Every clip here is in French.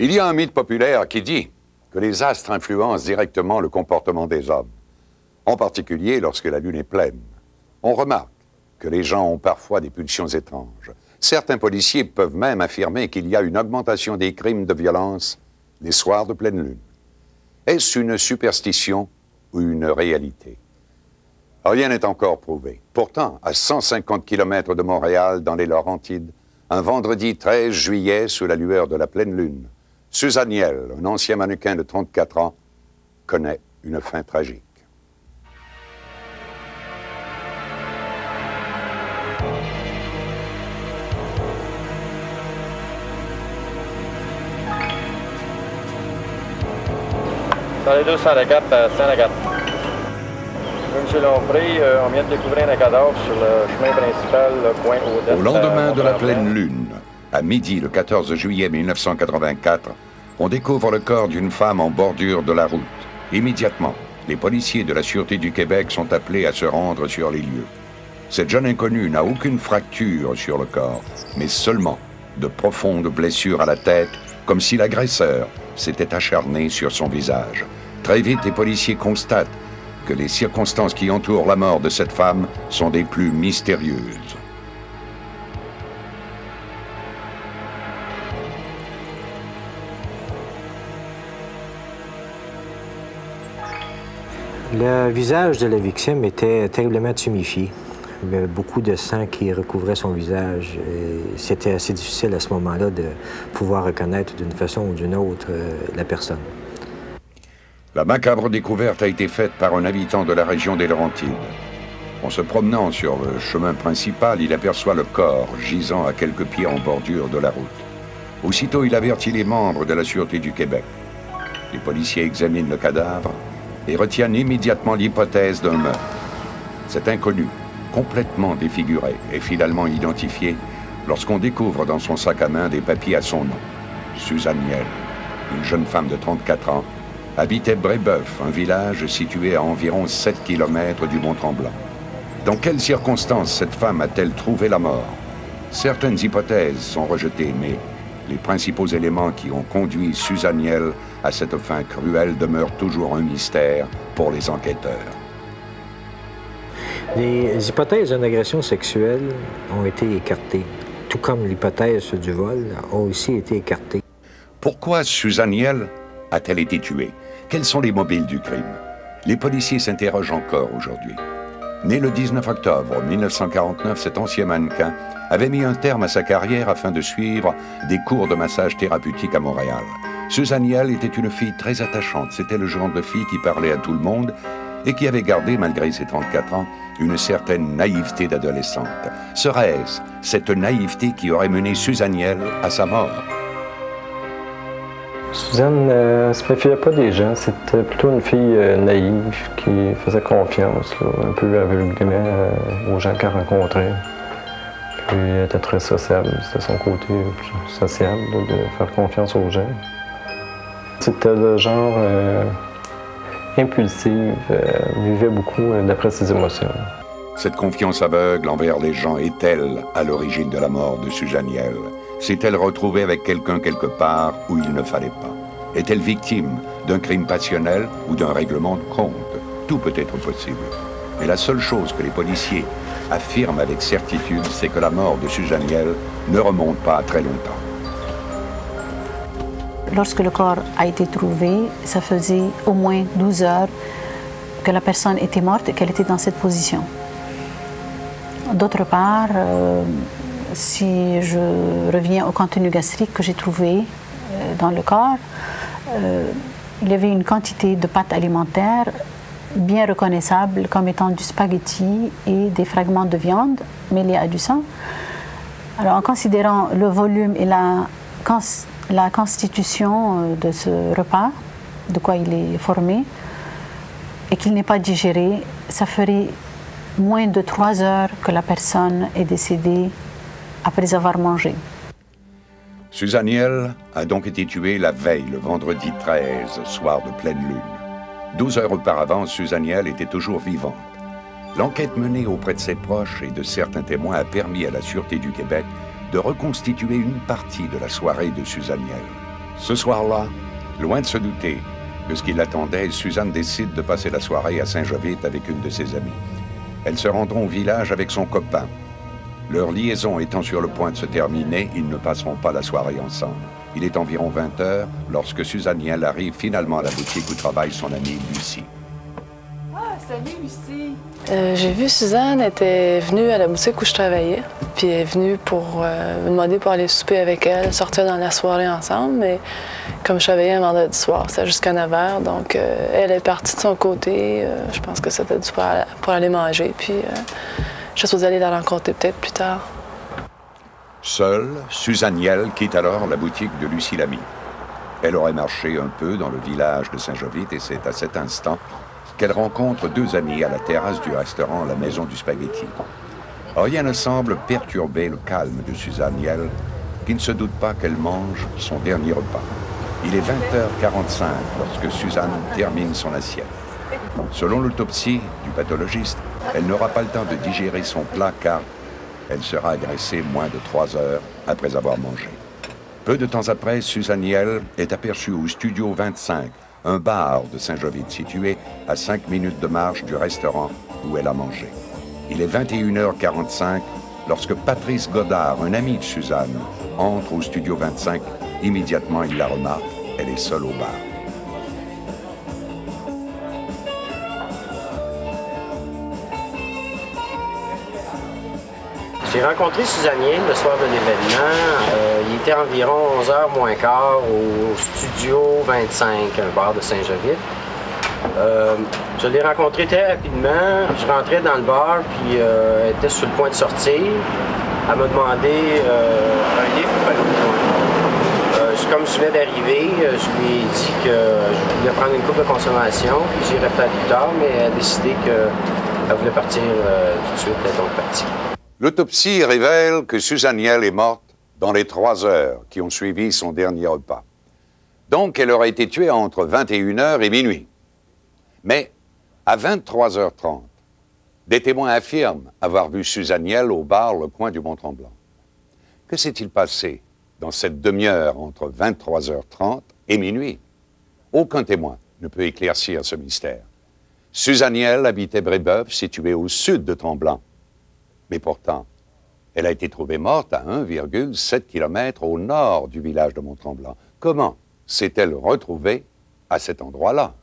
Il y a un mythe populaire qui dit que les astres influencent directement le comportement des hommes, en particulier lorsque la lune est pleine. On remarque que les gens ont parfois des pulsions étranges. Certains policiers peuvent même affirmer qu'il y a une augmentation des crimes de violence les soirs de pleine lune. Est-ce une superstition ou une réalité? Rien n'est encore prouvé. Pourtant, à 150 km de Montréal, dans les Laurentides, un vendredi 13 juillet, sous la lueur de la pleine lune, Suzanne Niel, un ancien mannequin de 34 ans, connaît une fin tragique. Dans les 204 à Saint-Agathe. Monsieur Lompré, on vient de découvrir un cadavre sur le chemin principal, le coin Odette. Au lendemain de la pleine lune, à midi le 14 juillet 1984, on découvre le corps d'une femme en bordure de la route. Immédiatement, les policiers de la Sûreté du Québec sont appelés à se rendre sur les lieux. Cette jeune inconnue n'a aucune fracture sur le corps, mais seulement de profondes blessures à la tête, comme si l'agresseur s'était acharné sur son visage. Très vite, les policiers constatent que les circonstances qui entourent la mort de cette femme sont des plus mystérieuses. Le visage de la victime était terriblement tuméfié. Il y avait beaucoup de sang qui recouvrait son visage. C'était assez difficile à ce moment-là de pouvoir reconnaître d'une façon ou d'une autre la personne. La macabre découverte a été faite par un habitant de la région des Laurentides. En se promenant sur le chemin principal, il aperçoit le corps gisant à quelques pieds en bordure de la route. Aussitôt, il avertit les membres de la Sûreté du Québec. Les policiers examinent le cadavre et retiennent immédiatement l'hypothèse d'un meurtre. Cet inconnu, complètement défiguré, est finalement identifié lorsqu'on découvre dans son sac à main des papiers à son nom. Suzanne Niel, une jeune femme de 34 ans, habitait Brébeuf, un village situé à environ 7 km du Mont-Tremblant. Dans quelles circonstances cette femme a-t-elle trouvé la mort? Certaines hypothèses sont rejetées, mais les principaux éléments qui ont conduit Suzanne Niel à cette fin cruelle demeurent toujours un mystère pour les enquêteurs. Les hypothèses d'une agression sexuelle ont été écartées, tout comme l'hypothèse du vol a aussi été écartée. Pourquoi Suzanne Niel a-t-elle été tuée? Quels sont les mobiles du crime? Les policiers s'interrogent encore aujourd'hui. Né le 19 octobre 1949, cet ancien mannequin avait mis un terme à sa carrière afin de suivre des cours de massage thérapeutique à Montréal. Suzanne Niel était une fille très attachante. C'était le genre de fille qui parlait à tout le monde et qui avait gardé, malgré ses 34 ans, une certaine naïveté d'adolescente. Serait-ce cette naïveté qui aurait mené Suzanne Niel à sa mort? Suzanne ne se méfiait pas des gens. C'était plutôt une fille naïve qui faisait confiance, là, un peu aveuglément aux gens qu'elle rencontrait. Puis elle était très sociable. C'était son côté social, là, de faire confiance aux gens. C'était le genre impulsive, vivait beaucoup d'après ses émotions. Cette confiance aveugle envers les gens est-elle à l'origine de la mort de Suzanne Niel? S'est-elle retrouvée avec quelqu'un quelque part où il ne fallait pas? Est-elle victime d'un crime passionnel ou d'un règlement de compte? Tout peut être possible. Mais la seule chose que les policiers affirment avec certitude, c'est que la mort de Suzanne Niel ne remonte pas à très longtemps. Lorsque le corps a été trouvé, ça faisait au moins 12 heures que la personne était morte et qu'elle était dans cette position. D'autre part, si je reviens au contenu gastrique que j'ai trouvé dans le corps, il y avait une quantité de pâtes alimentaires bien reconnaissable comme étant du spaghetti et des fragments de viande mêlés à du sang. Alors, en considérant le volume et la constitution de ce repas, de quoi il est formé, et qu'il n'est pas digéré, ça ferait moins de 3 heures que la personne est décédée après avoir mangé. Suzanne Niel a donc été tuée la veille, le vendredi 13, soir de pleine lune. 12 heures auparavant, Suzanne Niel était toujours vivante. L'enquête menée auprès de ses proches et de certains témoins a permis à la Sûreté du Québec de reconstituer une partie de la soirée de Suzanne Niel. Ce soir-là, loin de se douter de ce qui l'attendait, Suzanne décide de passer la soirée à Saint-Jovite avec une de ses amies. Elles se rendront au village avec son copain. Leur liaison étant sur le point de se terminer, ils ne passeront pas la soirée ensemble. Il est environ 20 h lorsque Suzanne Niel arrive finalement à la boutique où travaille son amie Lucie. Ah, salut Lucie! J'ai vu Suzanne, elle était venue à la boutique où je travaillais, puis elle est venue pour me demander pour aller souper avec elle, sortir dans la soirée ensemble, mais comme je travaillais un vendredi soir, c'était jusqu'à 9 h, donc elle est partie de son côté, je pense que c'était du pour aller manger, puis je suis allée la rencontrer peut-être plus tard. Seule, Suzanne Niel quitte alors la boutique de Lucie Lamy. Elle aurait marché un peu dans le village de Saint-Jovite et c'est à cet instant qu'elle rencontre deux amis à la terrasse du restaurant La Maison du Spaghetti. Rien ne semble perturber le calme de Suzanne Niel, qui ne se doute pas qu'elle mange son dernier repas. Il est 20h45 lorsque Suzanne termine son assiette. Selon l'autopsie du pathologiste, elle n'aura pas le temps de digérer son plat car elle sera agressée moins de 3 heures après avoir mangé. Peu de temps après, Suzanne Niel est aperçue au Studio 25, un bar de Saint-Jovite situé à 5 minutes de marche du restaurant où elle a mangé. Il est 21h45 lorsque Patrice Godard, un ami de Suzanne, entre au Studio 25. Immédiatement, il la remarque, elle est seule au bar. J'ai rencontré Suzanne Niel le soir de l'événement. Il était environ 11h moins quart au Studio 25, un bar de Saint-Jovite. Je l'ai rencontrée très rapidement. Je rentrais dans le bar, puis elle était sur le point de sortir. Elle m'a demandé un livre pour aller au loin. Comme je venais d'arriver, je lui ai dit que je voulais prendre une coupe de consommation, puis j'irais peut-être plus tard, mais elle a décidé qu'elle voulait partir tout de suite, elle est donc partie. L'autopsie révèle que Suzanne Niel est morte dans les 3 heures qui ont suivi son dernier repas. Donc, elle aurait été tuée entre 21 h et minuit. Mais, à 23h30, des témoins affirment avoir vu Suzanne Niel au bar Le Coin du Mont-Tremblant. Que s'est-il passé dans cette demi-heure entre 23h30 et minuit? Aucun témoin ne peut éclaircir ce mystère. Suzanne Niel habitait Brébeuf, situé au sud de Tremblant. Mais pourtant, elle a été trouvée morte à 1,7 km au nord du village de Mont-Tremblant. Comment s'est-elle retrouvée à cet endroit-là?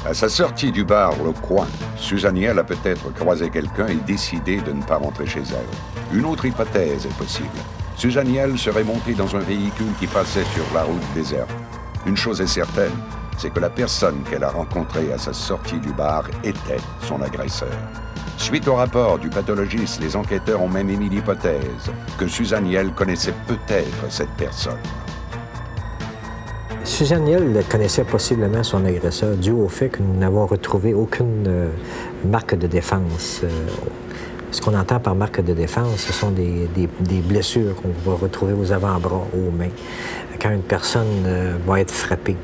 À sa sortie du bar Le Coin, Suzanne Niel a peut-être croisé quelqu'un et décidé de ne pas rentrer chez elle. Une autre hypothèse est possible. Suzanne Niel serait montée dans un véhicule qui passait sur la route déserte. Une chose est certaine, c'est que la personne qu'elle a rencontrée à sa sortie du bar était son agresseur. Suite au rapport du pathologiste, les enquêteurs ont même émis l'hypothèse que Suzanne Niel connaissait peut-être cette personne. Suzanne Niel connaissait possiblement son agresseur dû au fait que nous n'avons retrouvé aucune marque de défense. Ce qu'on entend par marque de défense, ce sont des blessures qu'on va retrouver aux avant-bras, aux mains, quand une personne va être frappée.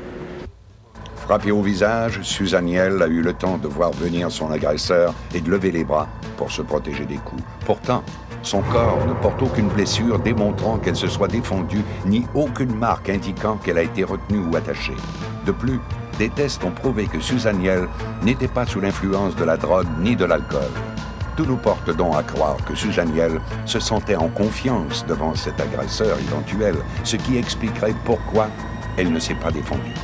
Frappée au visage, Suzanne Niel a eu le temps de voir venir son agresseur et de lever les bras pour se protéger des coups. Pourtant, son corps ne porte aucune blessure démontrant qu'elle se soit défendue, ni aucune marque indiquant qu'elle a été retenue ou attachée. De plus, des tests ont prouvé que Suzanne Niel n'était pas sous l'influence de la drogue ni de l'alcool. Tout nous porte donc à croire que Suzanne Niel se sentait en confiance devant cet agresseur éventuel, ce qui expliquerait pourquoi elle ne s'est pas défendue.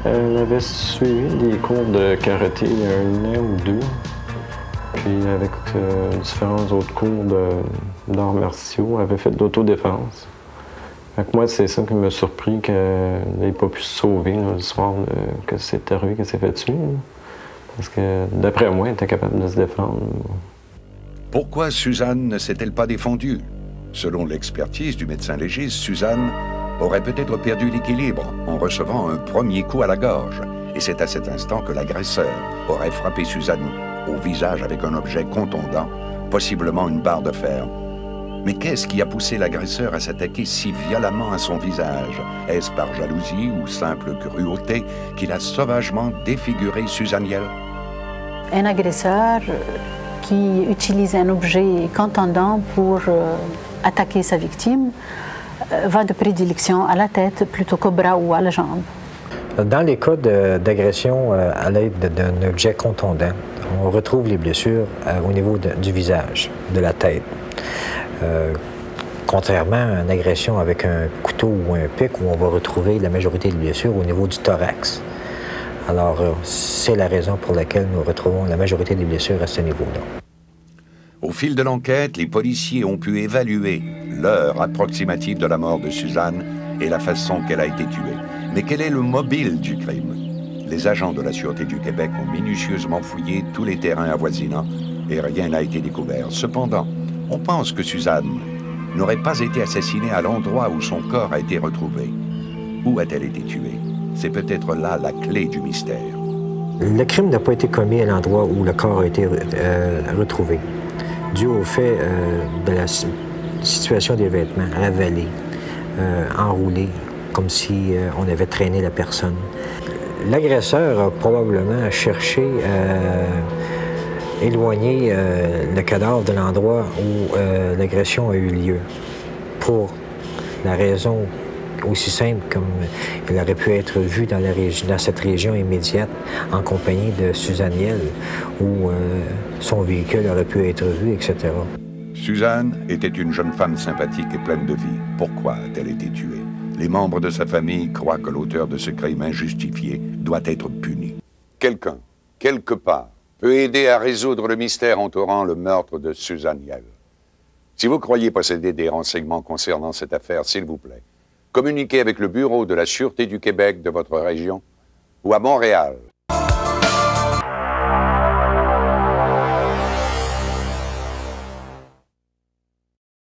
Elle avait suivi des cours de karaté il y a 1 an ou 2, puis avec différents autres cours d'arts martiaux, elle avait fait de l'autodéfense. Moi, c'est ça qui m'a surpris qu'elle n'ait pas pu se sauver là, le soir que c'est arrivé, qu'elle s'est fait tuer. Là. Parce que, d'après moi, elle était capable de se défendre. Pourquoi Suzanne ne s'est-elle pas défendue? Selon l'expertise du médecin légiste, Suzanne aurait peut-être perdu l'équilibre en recevant un premier coup à la gorge. Et c'est à cet instant que l'agresseur aurait frappé Suzanne au visage avec un objet contondant, possiblement une barre de fer. Mais qu'est-ce qui a poussé l'agresseur à s'attaquer si violemment à son visage? Est-ce par jalousie ou simple cruauté qu'il a sauvagement défiguré Suzanne Niel? Un agresseur qui utilise un objet contondant pour attaquer sa victime va de prédilection à la tête plutôt qu'au bras ou à la jambe. Dans les cas d'agression à l'aide d'un objet contondant, on retrouve les blessures au niveau du visage, de la tête. Contrairement à une agression avec un couteau ou un pic où on va retrouver la majorité des blessures au niveau du thorax. Alors, c'est la raison pour laquelle nous retrouvons la majorité des blessures à ce niveau-là. Au fil de l'enquête, les policiers ont pu évaluer l'heure approximative de la mort de Suzanne et la façon qu'elle a été tuée. Mais quel est le mobile du crime? Les agents de la Sûreté du Québec ont minutieusement fouillé tous les terrains avoisinants et rien n'a été découvert. Cependant, on pense que Suzanne n'aurait pas été assassinée à l'endroit où son corps a été retrouvé. Où a-t-elle été tuée? C'est peut-être là la clé du mystère. Le crime n'a pas été commis à l'endroit où le corps a été retrouvé, dû au fait de la situation des vêtements, avalés, enroulés, comme si on avait traîné la personne. L'agresseur a probablement cherché à éloigner le cadavre de l'endroit où l'agression a eu lieu, pour la raison aussi simple comme il aurait pu être vu dans cette région immédiate en compagnie de Suzanne Hiel, où son véhicule aurait pu être vu, etc. Suzanne était une jeune femme sympathique et pleine de vie. Pourquoi a-t-elle été tuée? Les membres de sa famille croient que l'auteur de ce crime injustifié doit être puni. Quelqu'un, quelque part, peut aider à résoudre le mystère entourant le meurtre de Suzanne Hiel. Si vous croyez posséder des renseignements concernant cette affaire, s'il vous plaît, communiquez avec le bureau de la Sûreté du Québec de votre région ou à Montréal